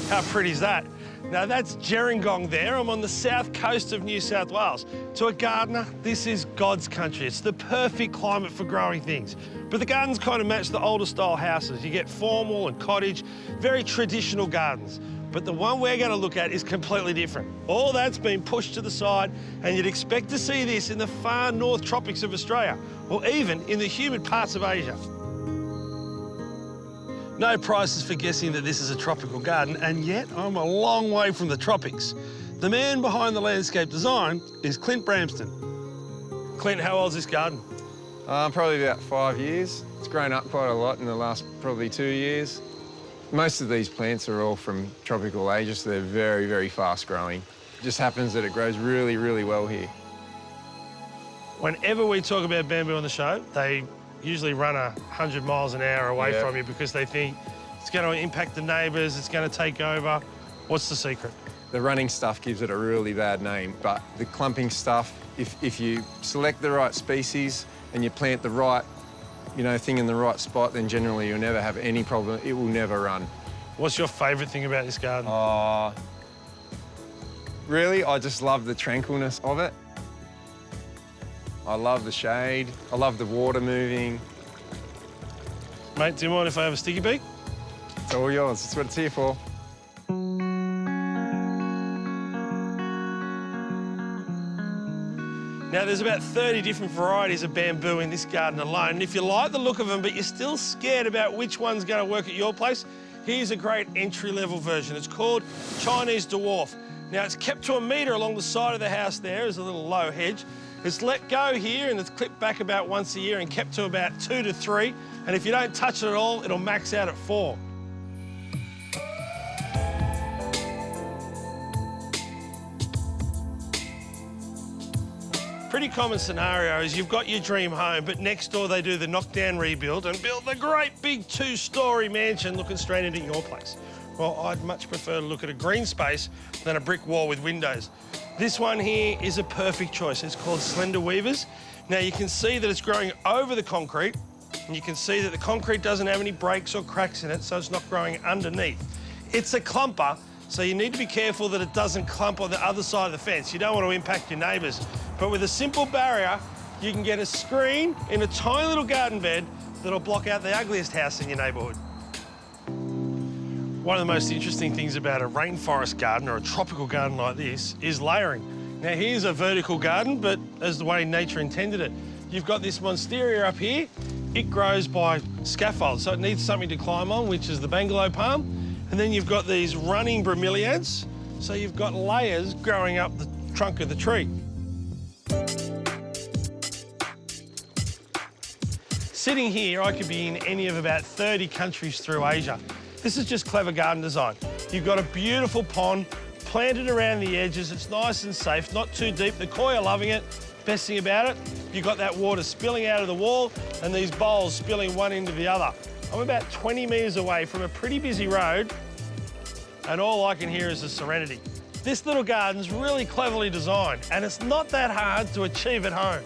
How pretty is that? Now that's Gerringong there. I'm on the south coast of New South Wales. To a gardener, this is God's country. It's the perfect climate for growing things. But the gardens kind of match the older style houses. You get formal and cottage, very traditional gardens. But the one we're going to look at is completely different. All that's been pushed to the side, and you'd expect to see this in the far north tropics of Australia, or even in the humid parts of Asia. No prizes for guessing that this is a tropical garden, and yet I'm a long way from the tropics. The man behind the landscape design is Clint Bramston. Clint, how old's this garden? Probably about 5 years. It's grown up quite a lot in the last probably 2 years. Most of these plants are all from tropical Asia, so they're very, very fast growing. It just happens that it grows really, really well here. Whenever we talk about bamboo on the show, they usually run 100 miles an hour away from you because they think it's going to impact the neighbours, it's going to take over. What's the secret? The running stuff gives it a really bad name, but the clumping stuff, if you select the right species and you plant the right, thing in the right spot, then generally you'll never have any problem. It will never run. What's your favourite thing about this garden? Really, I just love the tranquilness of it. I love the shade. I love the water moving. Mate, do you mind if I have a sticky beak? It's all yours. That's what it's here for. Now, there's about 30 different varieties of bamboo in this garden alone. And if you like the look of them, but you're still scared about which one's going to work at your place, here's a great entry-level version. It's called Chinese Dwarf. Now, it's kept to 1 metre along the side of the house there as a little low hedge. It's let go here and it's clipped back about once a year and kept to about 2 to 3. And if you don't touch it at all, it'll max out at 4. Pretty common scenario is you've got your dream home, but next door they do the knockdown rebuild and build the great big 2-storey mansion looking straight into your place. Well, I'd much prefer to look at a green space than a brick wall with windows. This one here is a perfect choice. It's called Slender Weavers. Now, you can see that it's growing over the concrete, and you can see that the concrete doesn't have any breaks or cracks in it, so it's not growing underneath. It's a clumper, so you need to be careful that it doesn't clump on the other side of the fence. You don't want to impact your neighbours. But with a simple barrier, you can get a screen in a tiny little garden bed that'll block out the ugliest house in your neighbourhood. One of the most interesting things about a rainforest garden or a tropical garden like this is layering. Now, here's a vertical garden, but as the way nature intended it. You've got this monstera up here. It grows by scaffolds, so it needs something to climb on, which is the bungalow palm. And then you've got these running bromeliads, so you've got layers growing up the trunk of the tree. Sitting here, I could be in any of about 30 countries through Asia. This is just clever garden design. You've got a beautiful pond planted around the edges. It's nice and safe, not too deep. The koi are loving it. Best thing about it, you've got that water spilling out of the wall and these bowls spilling one into the other. I'm about 20 metres away from a pretty busy road, and all I can hear is the serenity. This little garden's really cleverly designed, and it's not that hard to achieve at home.